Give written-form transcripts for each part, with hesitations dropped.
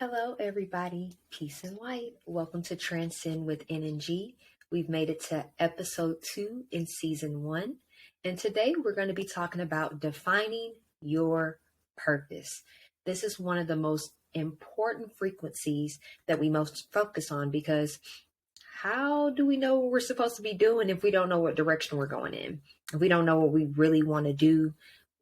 Hello, everybody. Peace and light. Welcome to Transcend with NNG. We've made it to episode 2 in season 1. And today we're going to be talking about defining your purpose. This is one of the most important frequencies that we most focus on because how do we know what we're supposed to be doing if we don't know what direction we're going in? If we don't know what we really want to do,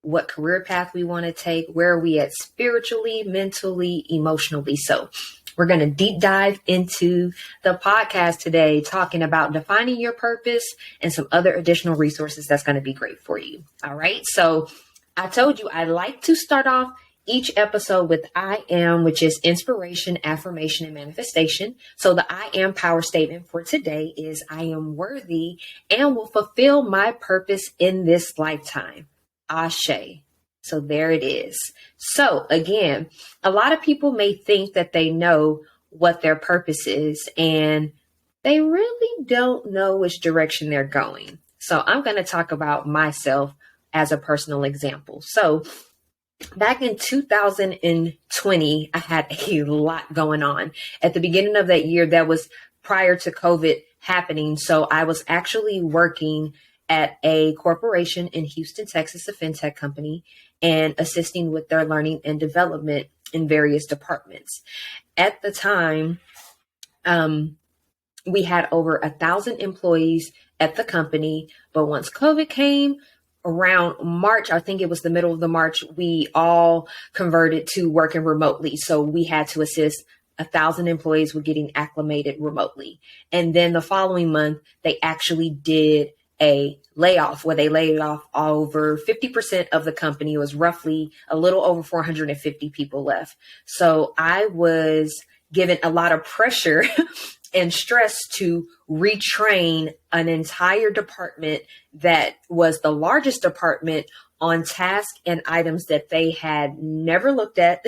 what career path we want to take, where are we at spiritually, mentally, emotionally. So we're going to deep dive into the podcast today, talking about defining your purpose and some other additional resources that's going to be great for you. All right. So I told you I like to start off each episode with I am, which is inspiration, affirmation, and manifestation. So the I am power statement for today is I am worthy and will fulfill my purpose in this lifetime. Ashe. So there it is. So again, a lot of people may think that they know what their purpose is and they really don't know which direction they're going. So I'm going to talk about myself as a personal example. So back in 2020, I had a lot going on. At the beginning of that year, that was prior to COVID happening. So I was actually working at a corporation in Houston, Texas, a fintech company, and assisting with their learning and development in various departments. At the time, we had over 1,000 employees at the company, but once COVID came, around March, I think it was the middle of the March, we all converted to working remotely. So we had to assist 1,000 employees with getting acclimated remotely. And then the following month, they actually did a layoff where they laid off over 50% of the company. It was roughly a little over 450 people left. So I was given a lot of pressure and stress to retrain an entire department that was the largest department on tasks and items that they had never looked at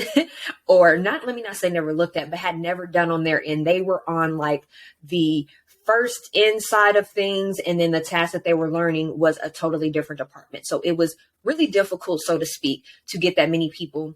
or not, let me not say never looked at, but had never done on their end. They were on like the first inside of things. And then the task that they were learning was a totally different department. So it was really difficult, so to speak, to get that many people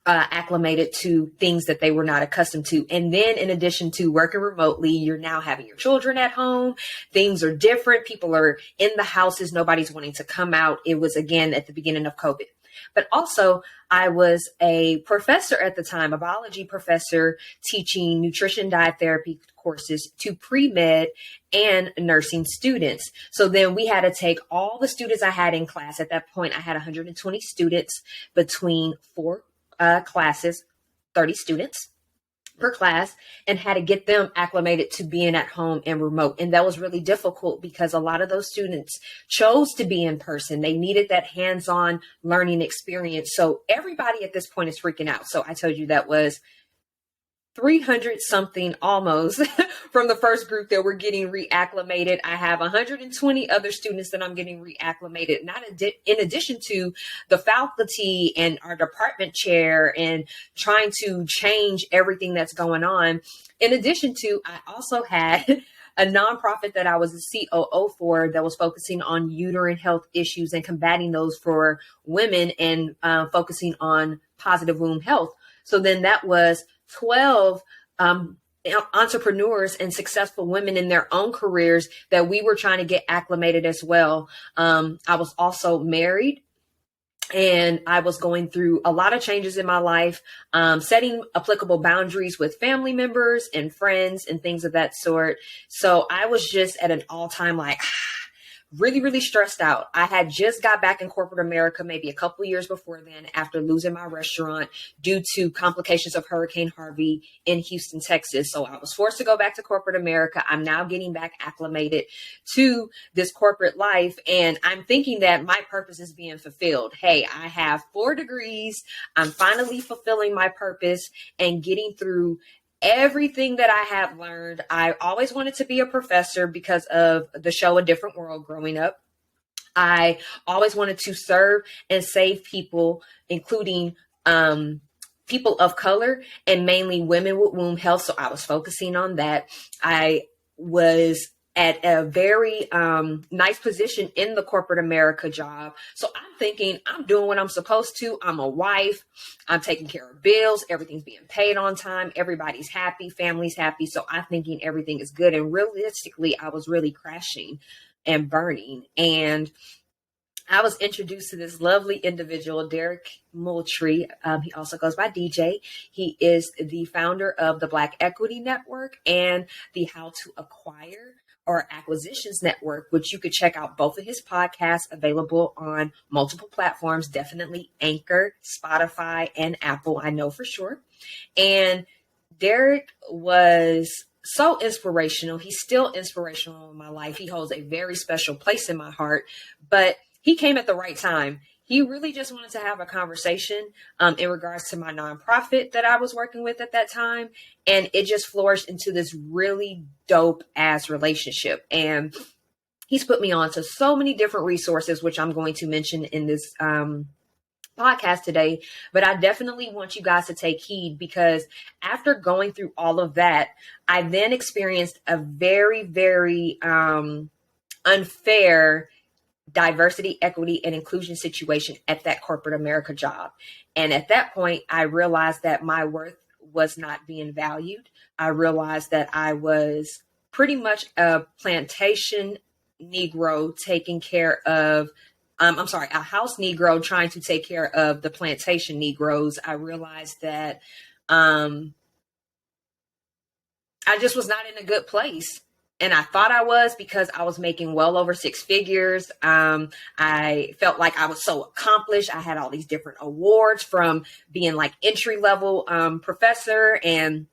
acclimated to things that they were not accustomed to. And then in addition to working remotely, you're now having your children at home. Things are different. People are in the houses. Nobody's wanting to come out. It was, again, at the beginning of COVID. But also, I was a professor at the time, a biology professor teaching nutrition diet therapy courses to pre-med and nursing students. So then we had to take all the students I had in class. At that point, I had 120 students between four classes, 30 students per class, and had to get them acclimated to being at home and remote. And that was really difficult because a lot of those students chose to be in person. They needed that hands-on learning experience. So everybody at this point is freaking out. So I told you that was 300 something almost from the first group that were getting reacclimated. I have 120 other students that I'm getting reacclimated, not in addition to the faculty and our department chair and trying to change everything that's going on. In addition to, I also had a nonprofit that I was the COO for that was focusing on uterine health issues and combating those for women and focusing on positive womb health. So then that was 12 entrepreneurs and successful women in their own careers that we were trying to get acclimated as well. I was also married and I was going through a lot of changes in my life, setting applicable boundaries with family members and friends and things of that sort. So I was just at an all-time really, really stressed out. I had just got back in corporate America maybe a couple of years before then after losing my restaurant due to complications of Hurricane Harvey in Houston, Texas. So I was forced to go back to corporate America. I'm now getting back acclimated to this corporate life. And I'm thinking that my purpose is being fulfilled. Hey, I have 4 degrees. I'm finally fulfilling my purpose and getting through everything that I have learned. I always wanted to be a professor because of the show A Different World growing up. I always wanted to serve and save people, including people of color and mainly women with womb health. So I was focusing on that. I was at a very nice position in the corporate America job. So I'm thinking I'm doing what I'm supposed to. I'm a wife. I'm taking care of bills. Everything's being paid on time. Everybody's happy. Family's happy. So I'm thinking everything is good. And realistically, I was really crashing and burning. And I was introduced to this lovely individual, Derek Moultrie. He also goes by DJ. He is the founder of the Black Equity Network and the How to Acquire or Acquisitions Network, which you could check out both of his podcasts available on multiple platforms, definitely Anchor, Spotify, and Apple, I know for sure. And Derek was so inspirational. He's still inspirational in my life. He holds a very special place in my heart, but he came at the right time. He really just wanted to have a conversation in regards to my nonprofit that I was working with at that time. And it just flourished into this really dope ass relationship. And he's put me on to so many different resources, which I'm going to mention in this podcast today. But I definitely want you guys to take heed, because after going through all of that, I then experienced a very, very unfair diversity, equity, and inclusion situation at that corporate America job. And at that point, I realized that my worth was not being valued. I realized that I was pretty much a plantation Negro taking care of, a house Negro trying to take care of the plantation Negroes. I realized that I just was not in a good place. And I thought I was, because I was making well over six figures. I felt like I was so accomplished. I had all these different awards from being like entry level professor and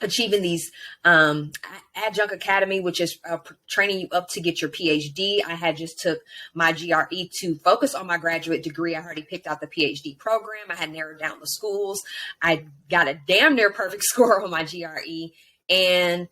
achieving these adjunct academy, which is training you up to get your PhD. I had just took my GRE to focus on my graduate degree. I already picked out the PhD program. I had narrowed down the schools. I got a damn near perfect score on my GRE, and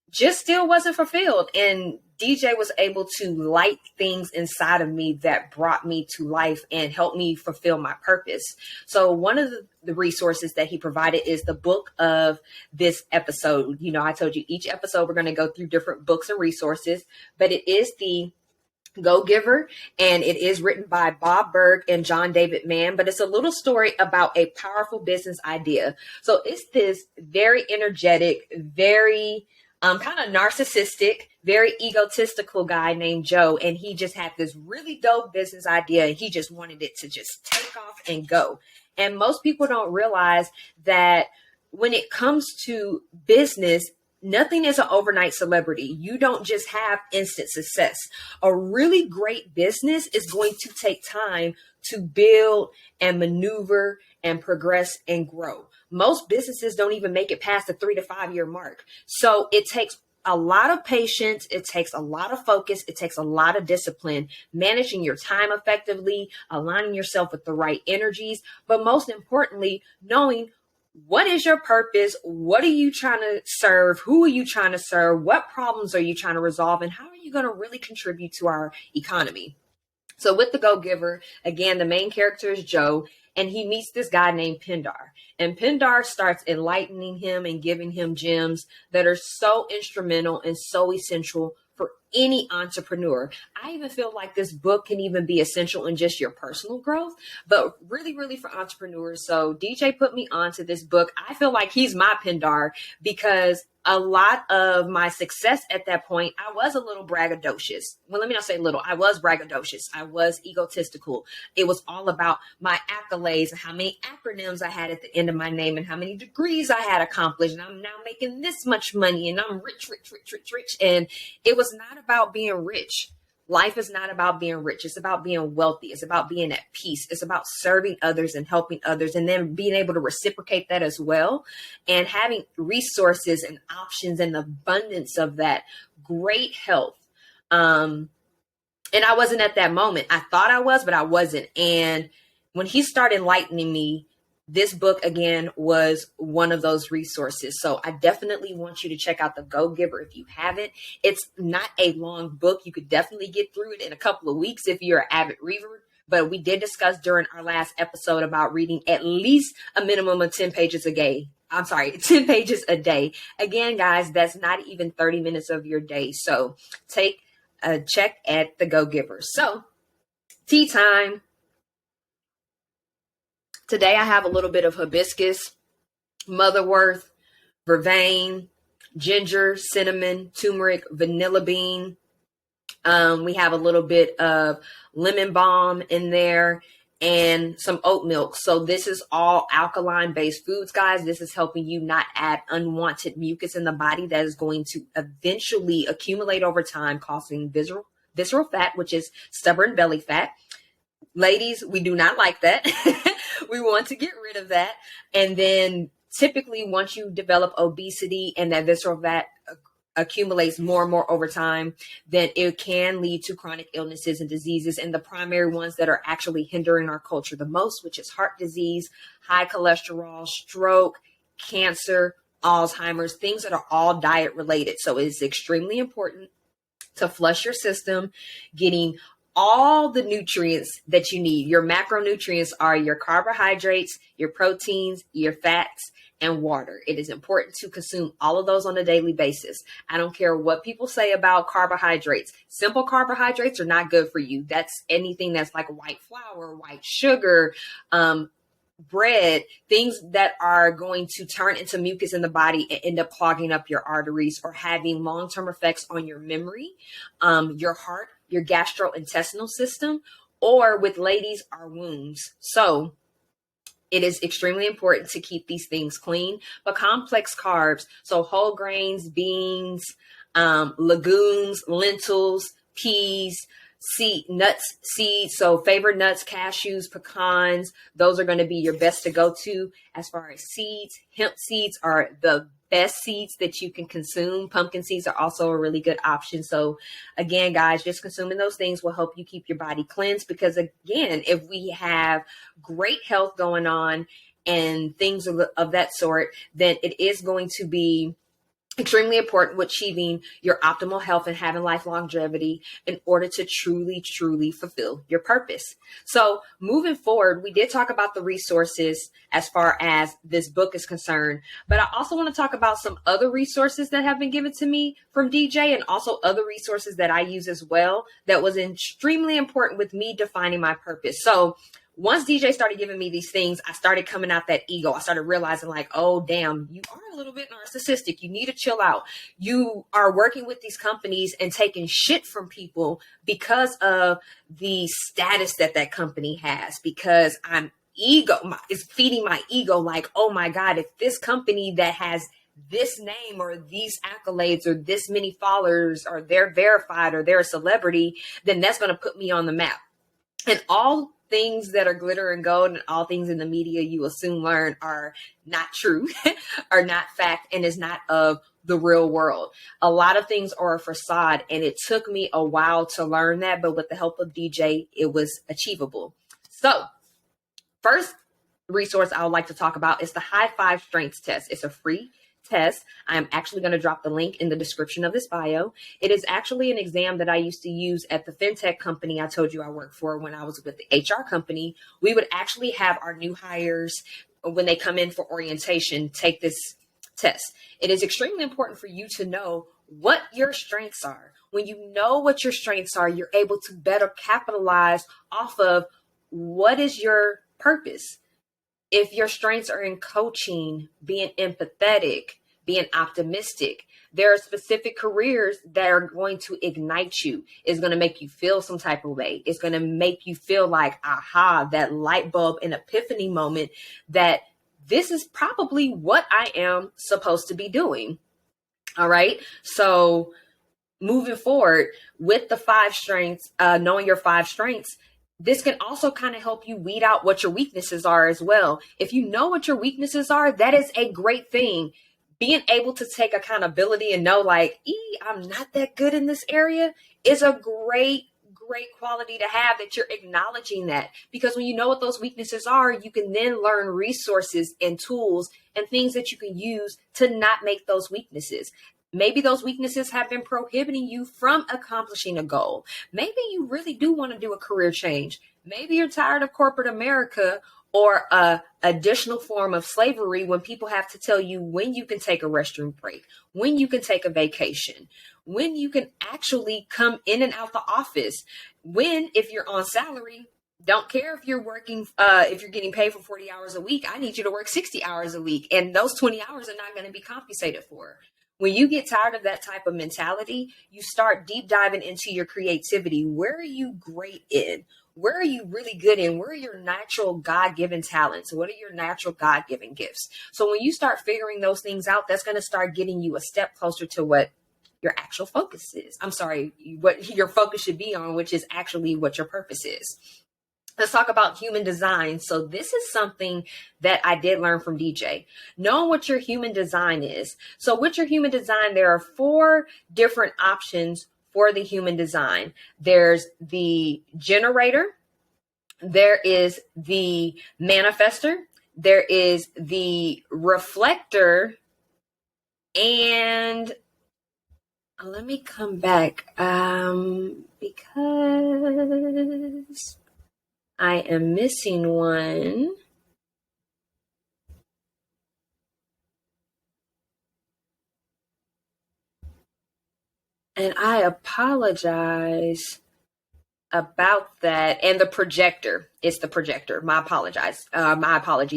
just still wasn't fulfilled. And DJ was able to light things inside of me that brought me to life and helped me fulfill my purpose. So one of the resources that he provided is the book of this episode. You know, I told you each episode we're going to go through different books and resources, but it is the Go Giver, and it is written by Bob Burg and John David Mann, but it's a little story about a powerful business idea. So it's this very energetic, very kind of narcissistic, very egotistical guy named Joe. And he just had this really dope business idea, and he just wanted it to just take off and go. And most people don't realize that when it comes to business, nothing is an overnight celebrity. You don't just have instant success. A really great business is going to take time to build and maneuver and progress and grow. Most businesses don't even make it past the 3 to 5 year mark. So it takes a lot of patience. It takes a lot of focus. It takes a lot of discipline, managing your time effectively, aligning yourself with the right energies, but most importantly, knowing what is your purpose? What are you trying to serve? Who are you trying to serve? What problems are you trying to resolve? And how are you going to really contribute to our economy? So with the Go Giver, again, the main character is Joe, and he meets this guy named Pindar. And Pindar starts enlightening him and giving him gems that are so instrumental and so essential for any entrepreneur. I even feel like this book can even be essential in just your personal growth, but really, really for entrepreneurs. So DJ put me onto this book. I feel like he's my Pindar, because a lot of my success at that point, I was a little braggadocious. Well, let me not say little. I was braggadocious. I was egotistical. It was all about my accolades and how many acronyms I had at the end of my name and how many degrees I had accomplished. And I'm now making this much money and I'm rich, rich, rich, rich, rich. And it was not about being rich. Life is not about being rich. It's about being wealthy. It's about being at peace. It's about serving others and helping others, and then being able to reciprocate that as well, and having resources and options and abundance of that. Great health. And I wasn't at that moment. I thought I was, but I wasn't. And when he started enlightening me, this book, again, was one of those resources. So I definitely want you to check out The Go Giver if you haven't. It's not a long book. You could definitely get through it in a couple of weeks if you're an avid reader. But we did discuss during our last episode about reading at least a minimum of 10 pages a day. I'm sorry, 10 pages a day. Again, guys, that's not even 30 minutes of your day. So take a check at the Go Giver. So tea time. Today I have a little bit of hibiscus, motherworth, vervain, ginger, cinnamon, turmeric, vanilla bean. We have a little bit of lemon balm in there and some oat milk. So this is all alkaline based foods, guys. This is helping you not add unwanted mucus in the body that is going to eventually accumulate over time, causing visceral fat, which is stubborn belly fat. Ladies, we do not like that. We want to get rid of that. And then typically once you develop obesity and that visceral fat accumulates more and more over time, then it can lead to chronic illnesses and diseases. And the primary ones that are actually hindering our culture the most, which is heart disease, high cholesterol, stroke, cancer, Alzheimer's, things that are all diet related. So it's extremely important to flush your system, getting all the nutrients that you need. Your macronutrients are your carbohydrates, your proteins, your fats, and water. It is important to consume all of those on a daily basis. I don't care what people say about carbohydrates. Simple carbohydrates are not good for you. That's anything that's like white flour, white sugar, bread, things that are going to turn into mucus in the body and end up clogging up your arteries or having long-term effects on your memory, your heart, your gastrointestinal system, or with ladies, our wombs. So it is extremely important to keep these things clean, but complex carbs, so whole grains, beans, legumes, lentils, peas, nuts, seeds, so favorite nuts, cashews, pecans, those are going to be your best to go to. As far as seeds, hemp seeds are the best seeds that you can consume. Pumpkin seeds are also a really good option. So again, guys, just consuming those things will help you keep your body cleansed, because again, if we have great health going on and things of that sort, then it is going to be extremely important with achieving your optimal health and having life longevity in order to truly, truly fulfill your purpose. So moving forward, we did talk about the resources as far as this book is concerned, but I also want to talk about some other resources that have been given to me from DJ, and also other resources that I use as well that was extremely important with me defining my purpose. So once DJ started giving me these things, I started coming out that ego. I started realizing like, oh, damn, you are a little bit narcissistic. You need to chill out. You are working with these companies and taking shit from people because of the status that company has, because it's feeding my ego. Like, oh my God, if this company that has this name or these accolades or this many followers, or they're verified or they're a celebrity, then that's going to put me on the map. And all things that are glitter and gold and all things in the media you will soon learn are not true, are not fact, and is not of the real world. A lot of things are a facade, and it took me a while to learn that, but with the help of DJ, it was achievable. So first resource I would like to talk about is the High Five Strengths Test. It's a free test. I'm actually going to drop the link in the description of this bio. It is actually an exam that I used to use at the fintech company I told you I worked for when I was with the HR company. We would actually have our new hires, when they come in for orientation, take this test. It is extremely important for you to know what your strengths are. When you know what your strengths are, you're able to better capitalize off of what is your purpose. If your strengths are in coaching, being empathetic, being optimistic, there are specific careers that are going to ignite you. It's going to make you feel some type of way. It's going to make you feel like, aha, that light bulb and epiphany moment that this is probably what I am supposed to be doing. All right. So moving forward with the 5 strengths, knowing your 5 strengths, this can also kind of help you weed out what your weaknesses are as well. If you know what your weaknesses are, that is a great thing. Being able to take accountability and know like, I'm not that good in this area is a great quality to have, that you're acknowledging that. Because when you know what those weaknesses are, you can then learn resources and tools and things that you can use to not make those weaknesses. Maybe those weaknesses have been prohibiting you from accomplishing a goal. Maybe you really do want to do a career change. Maybe you're tired of corporate America, or a additional form of slavery when people have to tell you when you can take a restroom break, when you can take a vacation, when you can actually come in and out the office, when, if you're on salary, don't care if you're working, if you're getting paid for 40 hours a week, I need you to work 60 hours a week. And those 20 hours are not going to be compensated for. When you get tired of that type of mentality, you start deep diving into your creativity. Where are you great in? Where are you really good in? Where are your natural God-given talents? What are your natural God-given gifts? So when you start figuring those things out, that's going to start getting you a step closer to what your actual focus is. I'm sorry, what your focus should be on, which is actually what your purpose is. Let's talk about human design. So this is something that I did learn from DJ. Knowing what your human design is. So with your human design, there are 4 different options for the human design. There's the generator, there is the manifester, there is the reflector, and let me come back because I am missing one. And I apologize about that. And the projector, it's the projector. My apologies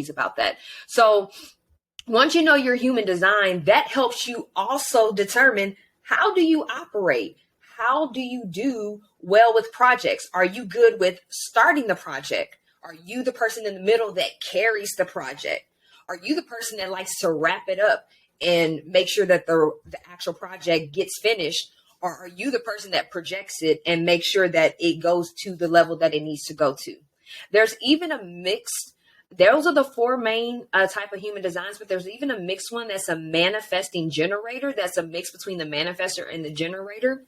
about that. So once you know your human design, that helps you also determine, how do you operate? How do you do well with projects? Are you good with starting the project? Are you the person in the middle that carries the project? Are you the person that likes to wrap it up and make sure that the actual project gets finished? Or are you the person that projects it and makes sure that it goes to the level that it needs to go to? There's even a mixed, those are the 4 main type of human designs, but there's even a mixed one that's a manifesting generator. That's a mix between the manifestor and the generator.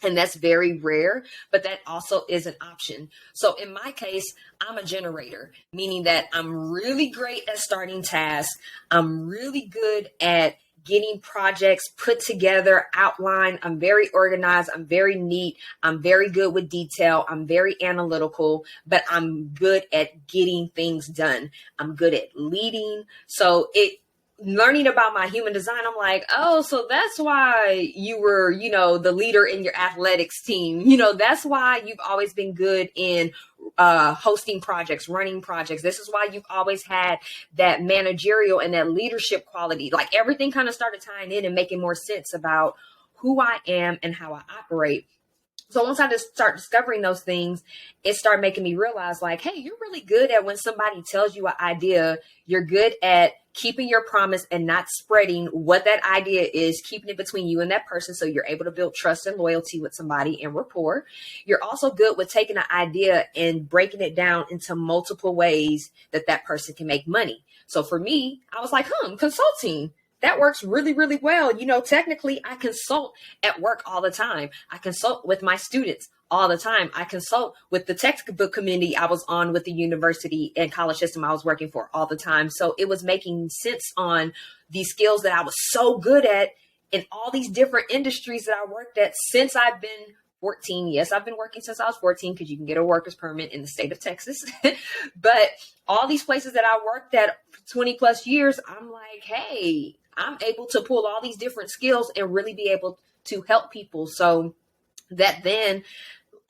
And that's very rare, but that also is an option. So in my case, I'm a generator, meaning that I'm really great at starting tasks. I'm really good at getting projects put together, outlined. I'm very organized. I'm very neat. I'm very good with detail. I'm very analytical, but I'm good at getting things done. I'm good at leading. So learning about my human design, I'm like, oh, so that's why you were, the leader in your athletics team. That's why you've always been good in hosting projects, running projects. This is why you've always had that managerial and that leadership quality. Like everything kind of started tying in and making more sense about who I am and how I operate. So once I just start discovering those things, it started making me realize like, hey, you're really good at when somebody tells you an idea, you're good at keeping your promise and not spreading what that idea is, keeping it between you and that person. So you're able to build trust and loyalty with somebody and rapport. You're also good with taking an idea and breaking it down into multiple ways that that person can make money. So for me, I was like, consulting. That works really, really well. Technically, I consult at work all the time. I consult with my students all the time. I consult with the textbook community I was on with the university and college system I was working for all the time. So it was making sense on these skills that I was so good at in all these different industries that I worked at since I've been 14. Yes, I've been working since I was 14 because you can get a worker's permit in the state of Texas. But all these places that I worked at 20 plus years, I'm like, hey, I'm able to pull all these different skills and really be able to help people. So that then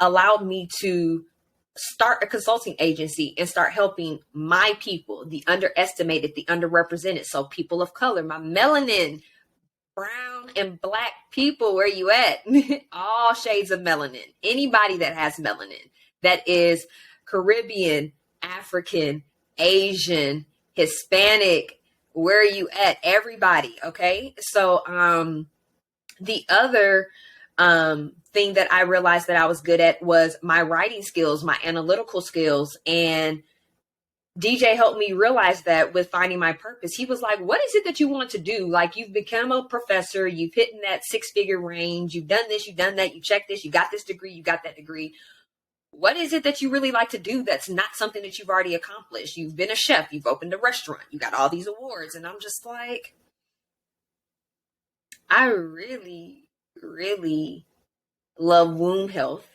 allowed me to start a consulting agency and start helping my people, the underestimated, the underrepresented. So people of color, my melanin, brown and black people, where you at? All shades of melanin. Anybody that has melanin, that is Caribbean, African, Asian, Hispanic, where are you at? Everybody. Okay. So the other thing that I realized that I was good at was my writing skills, my analytical skills. And DJ helped me realize that with finding my purpose. He was like, what is it that you want to do? Like, you've become a professor, you've hit in that 6-figure range, you've done this, you've done that, you checked this, you got this degree, you got that degree. What is it that you really like to do that's not something that you've already accomplished? You've been a chef, you've opened a restaurant, you got all these awards. And I'm just like, I really, really love womb health.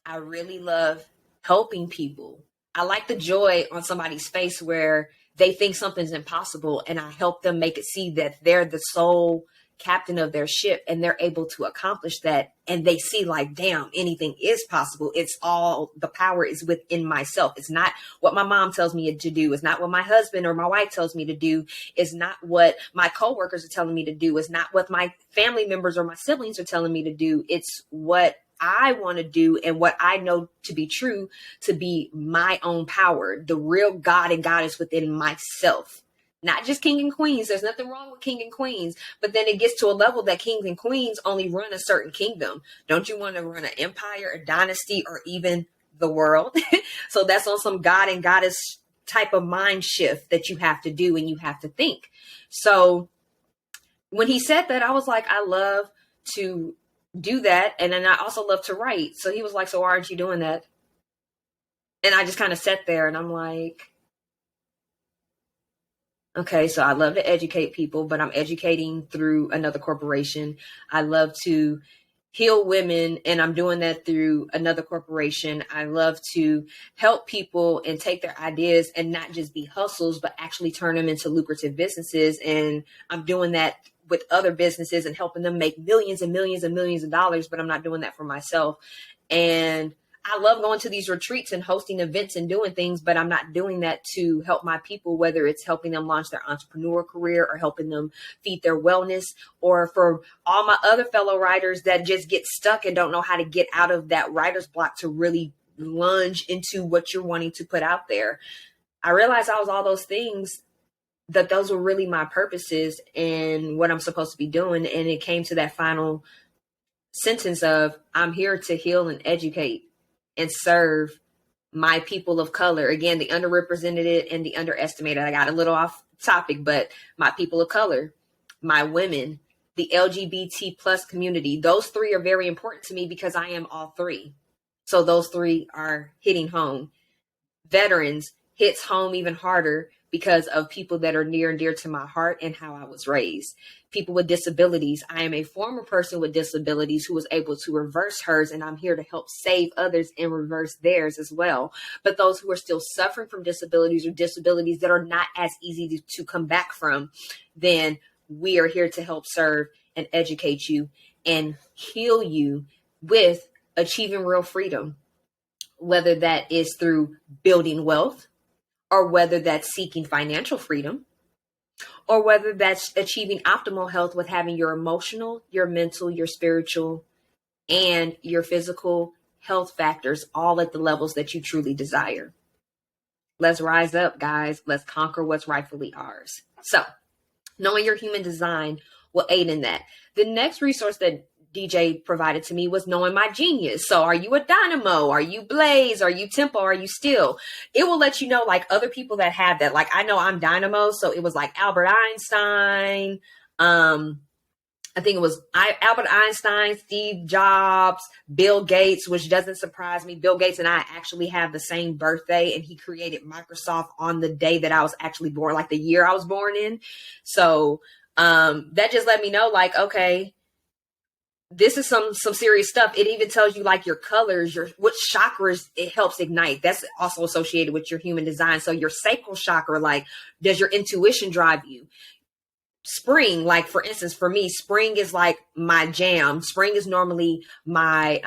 I really love helping people. I like the joy on somebody's face where they think something's impossible and I help them make it see that they're the sole captain of their ship and they're able to accomplish that. And they see like, damn, anything is possible. It's all the power is within myself. It's not what my mom tells me to do. It's not what my husband or my wife tells me to do. It's not what my coworkers are telling me to do. It's not what my family members or my siblings are telling me to do. It's what I want to do and what I know to be true, to be my own power, the real God and goddess within myself. Not just king and queens. There's nothing wrong with king and queens, but then it gets to a level that kings and queens only run a certain kingdom. Don't you want to run an empire, a dynasty, or even the world? So that's on some God and goddess type of mind shift that you have to do and you have to think. So when he said that, I was like, I love to do that. And then I also love to write. So he was like, so why aren't you doing that? And I just kind of sat there and I'm like, okay, so I love to educate people, but I'm educating through another corporation. I love to heal women, and I'm doing that through another corporation. I love to help people and take their ideas and not just be hustles, but actually turn them into lucrative businesses. And I'm doing that with other businesses and helping them make millions and millions and millions of dollars, but I'm not doing that for myself. And I love going to these retreats and hosting events and doing things, but I'm not doing that to help my people, whether it's helping them launch their entrepreneur career or helping them feed their wellness, or for all my other fellow writers that just get stuck and don't know how to get out of that writer's block to really lunge into what you're wanting to put out there. I realized I was all those things, that those were really my purposes and what I'm supposed to be doing. And it came to that final sentence of, I'm here to heal and educate and serve my people of color. Again, the underrepresented and the underestimated. I got a little off topic, but my people of color, my women, the LGBT plus community, those three are very important to me because I am all three. So those three are hitting home. Veterans hits home even harder because of people that are near and dear to my heart and how I was raised. People with disabilities. I am a former person with disabilities who was able to reverse hers, and I'm here to help save others and reverse theirs as well. But those who are still suffering from disabilities or disabilities that are not as easy to come back from, then we are here to help serve and educate you and heal you with achieving real freedom, whether that is through building wealth, or whether that's seeking financial freedom, or whether that's achieving optimal health with having your emotional, your mental, your spiritual, and your physical health factors all at the levels that you truly desire. Let's rise up, guys. Let's conquer what's rightfully ours. So, knowing your human design will aid in that. The next resource that DJ provided to me was knowing my genius. So are you a dynamo? Are you blaze? Are you tempo? Are you steel? It will let you know like other people that have that. Like I know I'm dynamo. So it was like Albert Einstein. I think it was Albert Einstein, Steve Jobs, Bill Gates, which doesn't surprise me. Bill Gates and I actually have the same birthday, and he created Microsoft on the day that I was actually born, like the year I was born in. So that just let me know like, okay, this is some serious stuff. It even tells you like your colors, which chakras it helps ignite. That's also associated with your human design. So your sacral chakra, like, does your intuition drive you? Spring, like for instance, for me, spring is like my jam. Spring is normally my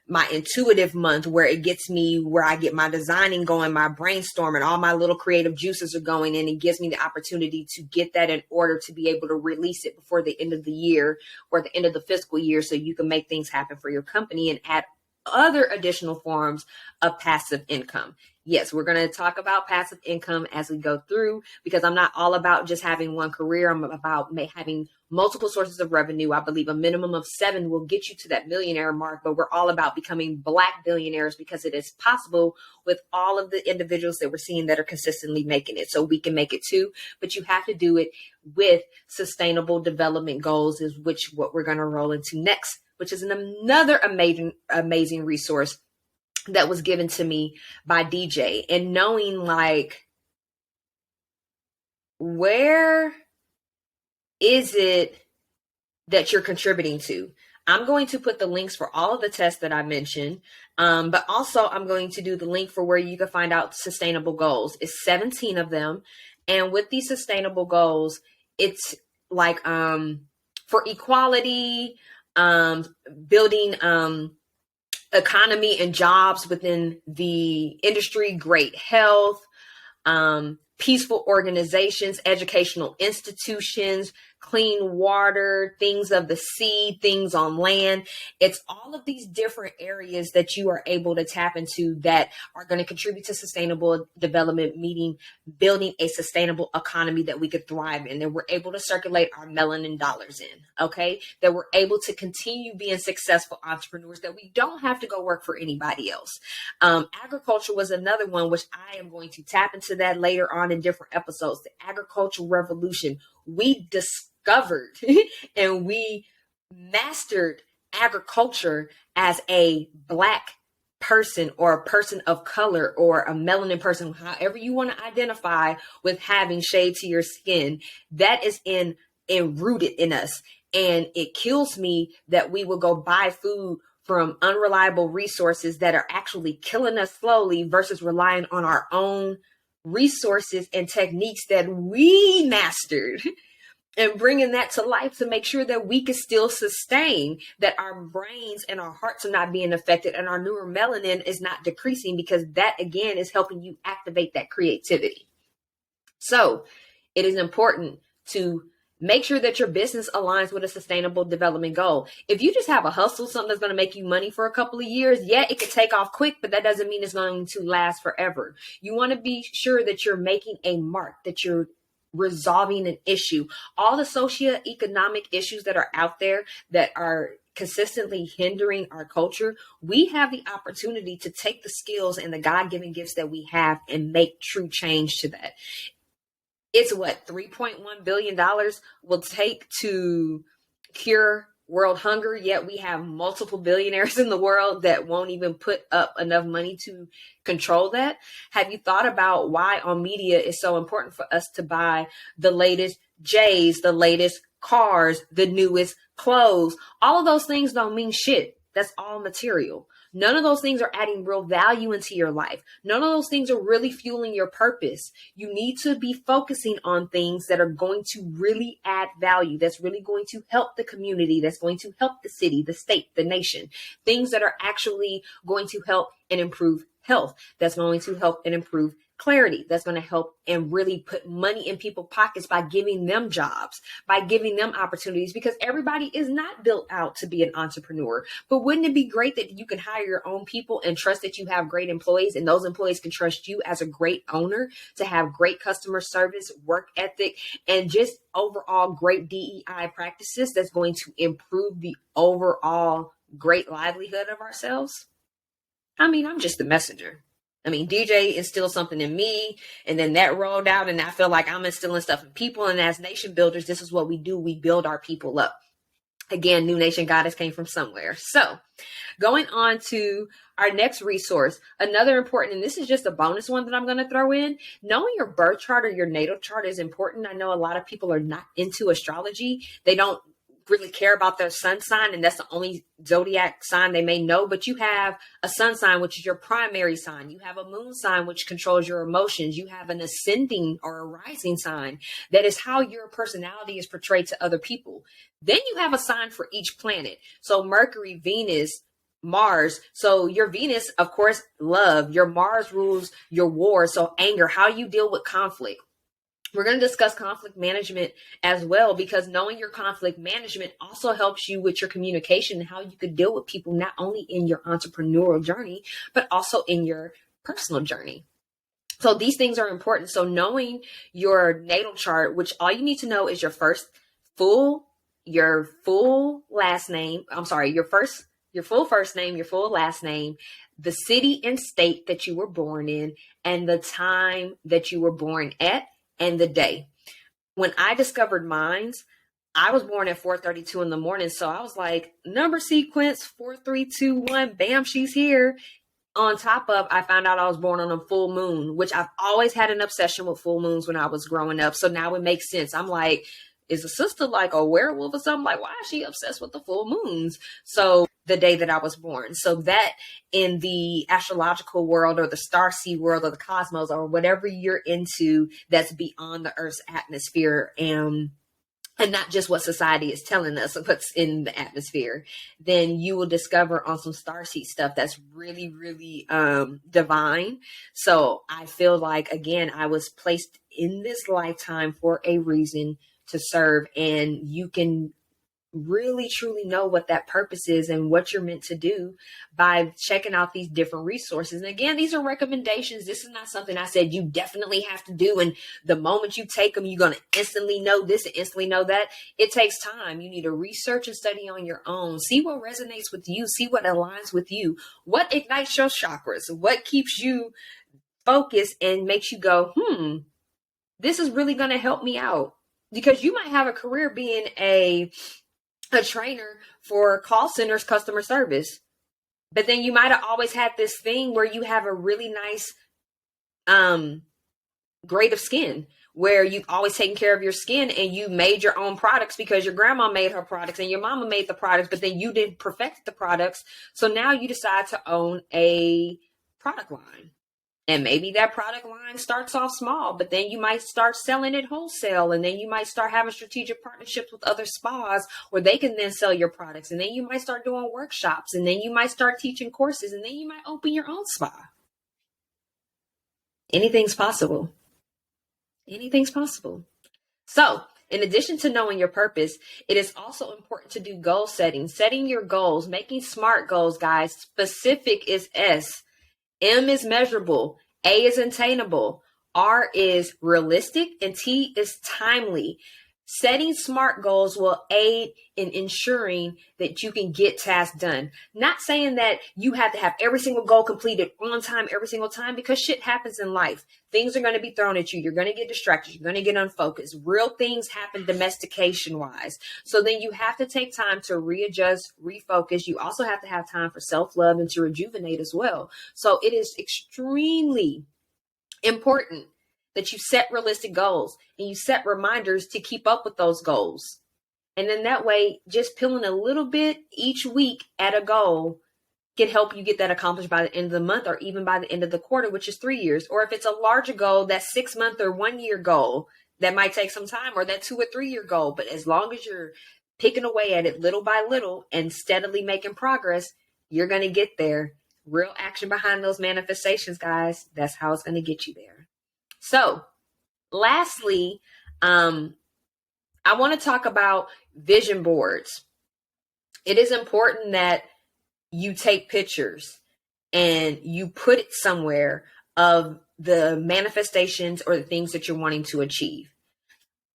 my intuitive month, where it gets me, where I get my designing going, my brainstorming, all my little creative juices are going, and it gives me the opportunity to get that in order to be able to release it before the end of the year or the end of the fiscal year, so you can make things happen for your company and add other additional forms of passive income. Yes, we're going to talk about passive income as we go through, because I'm not all about just having one career. I'm about having multiple sources of revenue. I believe a minimum of 7 will get you to that millionaire mark, but we're all about becoming Black billionaires, because it is possible with all of the individuals that we're seeing that are consistently making it. So we can make it too, but you have to do it with sustainable development goals, is which what we're going to roll into next, which is another amazing resource that was given to me by DJ. And knowing like, where is it that you're contributing to? I'm going to put the links for all of the tests that I mentioned, but also I'm going to do the link for where you can find out sustainable goals. It's 17 of them. And with these sustainable goals, it's like for equality, building economy and jobs within the industry, great health, peaceful organizations, educational institutions, clean water, things of the sea, things on land. It's all of these different areas that you are able to tap into that are going to contribute to sustainable development, meaning building a sustainable economy that we could thrive in, that we're able to circulate our melanin dollars in, okay? That we're able to continue being successful entrepreneurs, that we don't have to go work for anybody else. Agriculture was another one, which I am going to tap into that later on in different episodes. The agricultural revolution, we discovered and we mastered agriculture as a Black person or a person of color or a melanin person, however you want to identify with having shade to your skin. That is rooted in us. And it kills me that we will go buy food from unreliable resources that are actually killing us slowly versus relying on our own resources and techniques that we mastered and bringing that to life to make sure that we can still sustain, that our brains and our hearts are not being affected and our neuromelanin is not decreasing, because that again is helping you activate that creativity. So it is important to make sure that your business aligns with a sustainable development goal. If you just have a hustle, something that's going to make you money for a couple of years, yeah, it could take off quick, but that doesn't mean it's going to last forever. You want to be sure that you're making a mark, that you're resolving an issue. All the socioeconomic issues that are out there that are consistently hindering our culture, we have the opportunity to take the skills and the God-given gifts that we have and make true change to that. It's what $3.1 billion will take to cure world hunger, yet we have multiple billionaires in the world that won't even put up enough money to control that. Have you thought about why on media it's so important for us to buy the latest J's, the latest cars, the newest clothes? All of those things don't mean shit. That's all material. None of those things are adding real value into your life. None of those things are really fueling your purpose. You need to be focusing on things that are going to really add value, that's really going to help the community, that's going to help the city, the state, the nation. Things that are actually going to help and improve health, that's going to help and improve clarity, that's going to help and really put money in people's pockets by giving them jobs, by giving them opportunities, because everybody is not built out to be an entrepreneur. But wouldn't it be great that you can hire your own people and trust that you have great employees, and those employees can trust you as a great owner to have great customer service, work ethic, and just overall great DEI practices that's going to improve the overall great livelihood of ourselves? I mean, I'm just the messenger. I mean, DJ instilled something in me, and then that rolled out, and I feel like I'm instilling stuff in people. And as nation builders, this is what we do. We build our people up. Again, New Nation Goddess came from somewhere. So going on to our next resource, another important, and this is just a bonus one that I'm going to throw in. Knowing your birth chart or your natal chart is important. I know a lot of people are not into astrology. They don't really care about their sun sign, and that's the only zodiac sign they may know. But you have a sun sign, which is your primary sign. You have a moon sign, which controls your emotions. You have an ascending or a rising sign. That is how your personality is portrayed to other people. Then you have a sign for each planet. So Mercury, Venus, Mars. So your Venus, of course, love. Your Mars rules your war. So anger, how you deal with conflict. We're going to discuss conflict management as well, because knowing your conflict management also helps you with your communication and how you could deal with people, not only in your entrepreneurial journey, but also in your personal journey. So these things are important. So knowing your natal chart, which all you need to know is your full last name. I'm sorry, your full first name, your full last name, the city and state that you were born in, and the time that you were born at, and the day. When I discovered mines, I was born at 4:32 in the morning. So I was like, number sequence 4321, bam, she's here. On top of, I found out I was born on a full moon, which I've always had an obsession with full moons when I was growing up. So now it makes sense. I'm like, is a sister like a werewolf or something? Like, why is she obsessed with the full moons? So the day that I was born. So that in the astrological world or the starseed world or the cosmos or whatever you're into that's beyond the Earth's atmosphere and not just what society is telling us what's in the atmosphere, then you will discover on some starseed stuff that's really, really divine. So I feel like, again, I was placed in this lifetime for a reason to serve, and you can really truly know what that purpose is and what you're meant to do by checking out these different resources. And again, these are recommendations. This is not something I said you definitely have to do, and the moment you take them, you're going to instantly know this and instantly know that. It takes time. You need to research and study on your own. See what resonates with you. See what aligns with you. What ignites your chakras? What keeps you focused and makes you go, this is really going to help me out? Because you might have a career being a trainer for call centers, customer service. But then you might have always had this thing where you have a really nice grade of skin, where you've always taken care of your skin and you made your own products because your grandma made her products and your mama made the products, but then you didn't perfect the products. So now you decide to own a product line. And maybe that product line starts off small, but then you might start selling it wholesale. And then you might start having strategic partnerships with other spas where they can then sell your products. And then you might start doing workshops. And then you might start teaching courses. And then you might open your own spa. Anything's possible. Anything's possible. So, in addition to knowing your purpose, it is also important to do goal setting. Setting your goals, making SMART goals, guys. Specific is S. M is measurable, A is attainable, R is realistic, and T is timely. Setting SMART goals will aid in ensuring that you can get tasks done. Not saying that you have to have every single goal completed on time every single time, because shit happens in life. Things are going to be thrown at you. You're going to get distracted. You're going to get unfocused. Real things happen domestication wise. So then you have to take time to readjust, refocus. You also have to have time for self-love and to rejuvenate as well. So it is extremely important that you set realistic goals and you set reminders to keep up with those goals. And then that way, just peeling a little bit each week at a goal can help you get that accomplished by the end of the month or even by the end of the quarter, which is 3 years. Or if it's a larger goal, that 6 month or 1 year goal, that might take some time, or that 2 or 3 year goal. But as long as you're picking away at it little by little and steadily making progress, you're going to get there. Real action behind those manifestations, guys. That's how it's going to get you there. So lastly, I want to talk about vision boards. It is important that you take pictures and you put it somewhere of the manifestations or the things that you're wanting to achieve.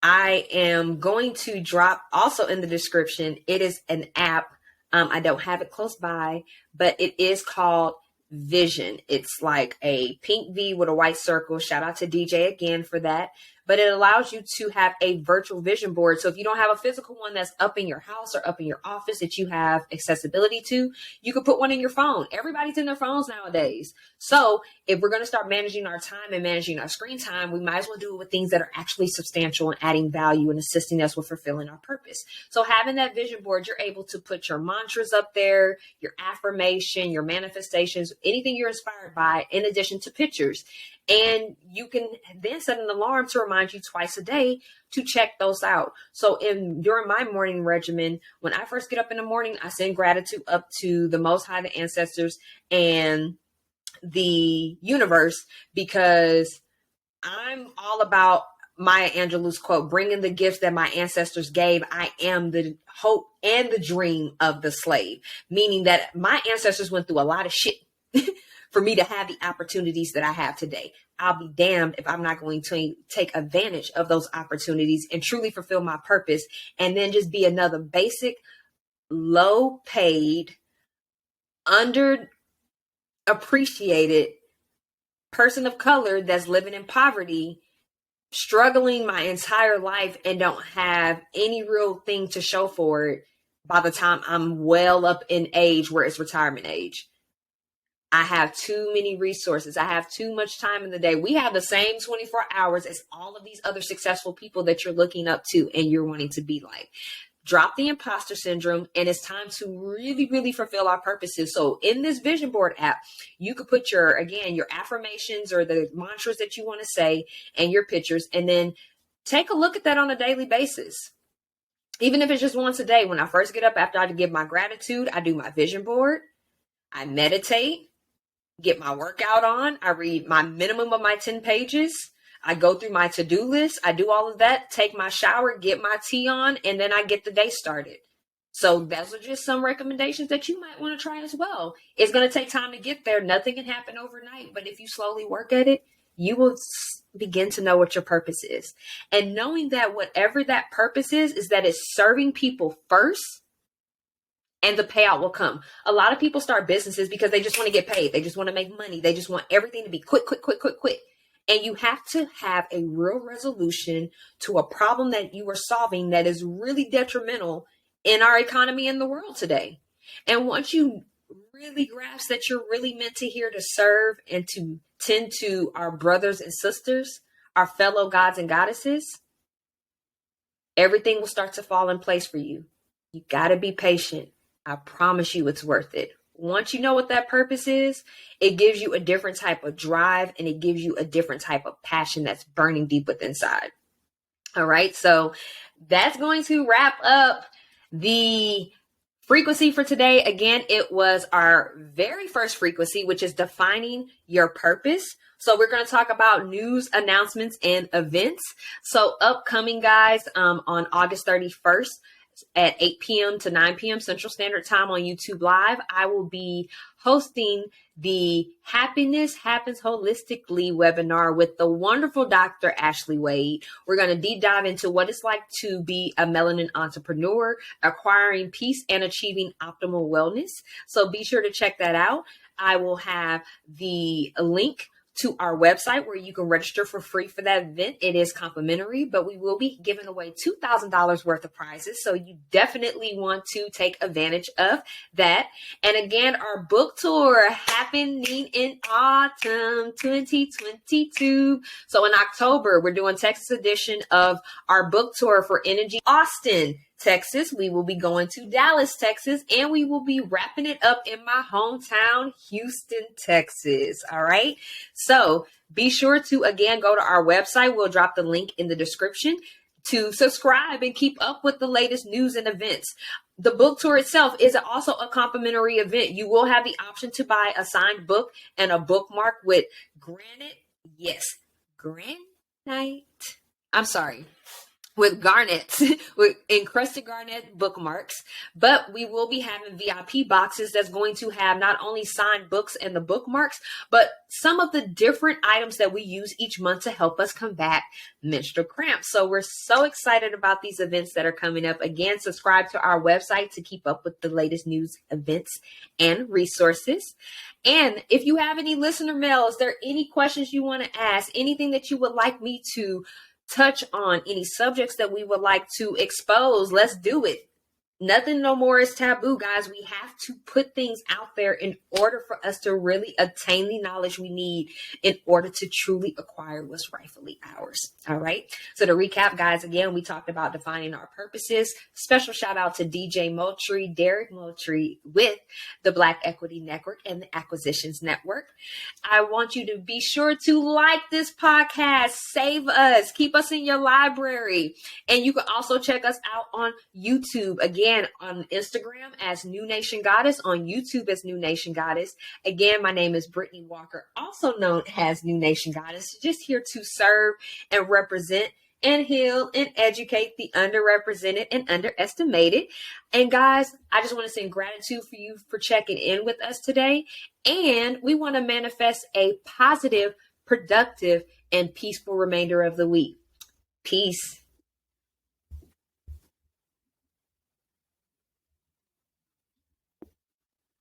I am going to drop also in the description. It is an app. I don't have it close by, but it is called Vision. It's like a pink V with a white circle. Shout out to DJ again for that. But it allows you to have a virtual vision board. So if you don't have a physical one that's up in your house or up in your office that you have accessibility to, you can put one in your phone. Everybody's in their phones nowadays. So if we're going to start managing our time and managing our screen time, we might as well do it with things that are actually substantial and adding value and assisting us with fulfilling our purpose. So having that vision board, you're able to put your mantras up there, your affirmation, your manifestations, anything you're inspired by, in addition to pictures. And you can then set an alarm to remind you twice a day to check those out. So during my morning regimen, when I first get up in the morning, I send gratitude up to the Most High, the ancestors, and the universe, because I'm all about Maya Angelou's quote, bringing the gifts that my ancestors gave. I am the hope and the dream of the slave, meaning that my ancestors went through a lot of shit for me to have the opportunities that I have today. I'll be damned if I'm not going to take advantage of those opportunities and truly fulfill my purpose, and then just be another basic, low paid, underappreciated person of color that's living in poverty, struggling my entire life and don't have any real thing to show for it by the time I'm well up in age where it's retirement age. I have too many resources. I have too much time in the day. We have the same 24 hours as all of these other successful people that you're looking up to and you're wanting to be like. Drop the imposter syndrome, and it's time to really, really fulfill our purposes. So in this vision board app, you could put your affirmations or the mantras that you want to say and your pictures, and then take a look at that on a daily basis. Even if it's just once a day. When I first get up after I give my gratitude, I do my vision board, I meditate, get my workout on, I read my minimum of my 10 pages, I go through my to-do list, I do all of that, take my shower, get my tea on, and then I get the day started. So those are just some recommendations that you might want to try as well. It's going to take time to get there. Nothing can happen overnight, but if you slowly work at it, you will begin to know what your purpose is. And knowing that whatever that purpose is that it's serving people first, and the payout will come. A lot of people start businesses because they just want to get paid. They just want to make money. They just want everything to be quick. And you have to have a real resolution to a problem that you are solving that is really detrimental in our economy and the world today. And once you really grasp that you're really meant to here to serve and to tend to our brothers and sisters, our fellow gods and goddesses, everything will start to fall in place for you. You got to be patient. I promise you it's worth it. Once you know what that purpose is, it gives you a different type of drive and it gives you a different type of passion that's burning deep within inside. All right. So that's going to wrap up the frequency for today. Again, it was our very first frequency, which is defining your purpose. So we're going to talk about news, announcements, and events. So upcoming, guys, on August 31st, at 8 p.m. to 9 p.m. Central Standard Time on YouTube Live, I will be hosting the Happiness Happens Holistically webinar with the wonderful Dr. Ashley Wade. We're going to deep dive into what it's like to be a melanin entrepreneur, acquiring peace and achieving optimal wellness. So be sure to check that out. I will have the link to our website where you can register for free for that event. It is complimentary, but we will be giving away $2,000 worth of prizes. So you definitely want to take advantage of that. And again, our book tour happening in autumn 2022. So in October, we're doing Texas edition of our book tour for NNG Austin, Texas. We will be going to Dallas, Texas, and we will be wrapping it up in my hometown, Houston, Texas. All right. So be sure to, again, go to our website. We'll drop the link in the description to subscribe and keep up with the latest news and events. The book tour itself is also a complimentary event. You will have the option to buy a signed book and a bookmark with granite. Yes, granite. I'm sorry. With garnets, with encrusted garnet bookmarks, but we will be having VIP boxes that's going to have not only signed books and the bookmarks, but some of the different items that we use each month to help us combat menstrual cramps. So we're so excited about these events that are coming up. Again, subscribe to our website to keep up with the latest news, events, and resources. And if you have any listener mail, is there any questions you want to ask, anything that you would like me to touch on, any subjects that we would like to expose, let's do it. Nothing no more is taboo, guys. We have to put things out there in order for us to really attain the knowledge we need in order to truly acquire what's rightfully ours. All right. So to recap, guys, again, we talked about defining our purposes. Special shout out to DJ Moultrie, Derek Moultrie with the Black Equity Network and the Acquisitions Network. I want you to be sure to like this podcast, save us, keep us in your library. And you can also check us out on YouTube. Again, on Instagram as New Nation Goddess, on YouTube as New Nation Goddess. Again, my name is Brittany Walker, also known as New Nation Goddess, just here to serve and represent and heal and educate the underrepresented and underestimated. And guys, I just want to send gratitude for you for checking in with us today. And we want to manifest a positive, productive, and peaceful remainder of the week. Peace.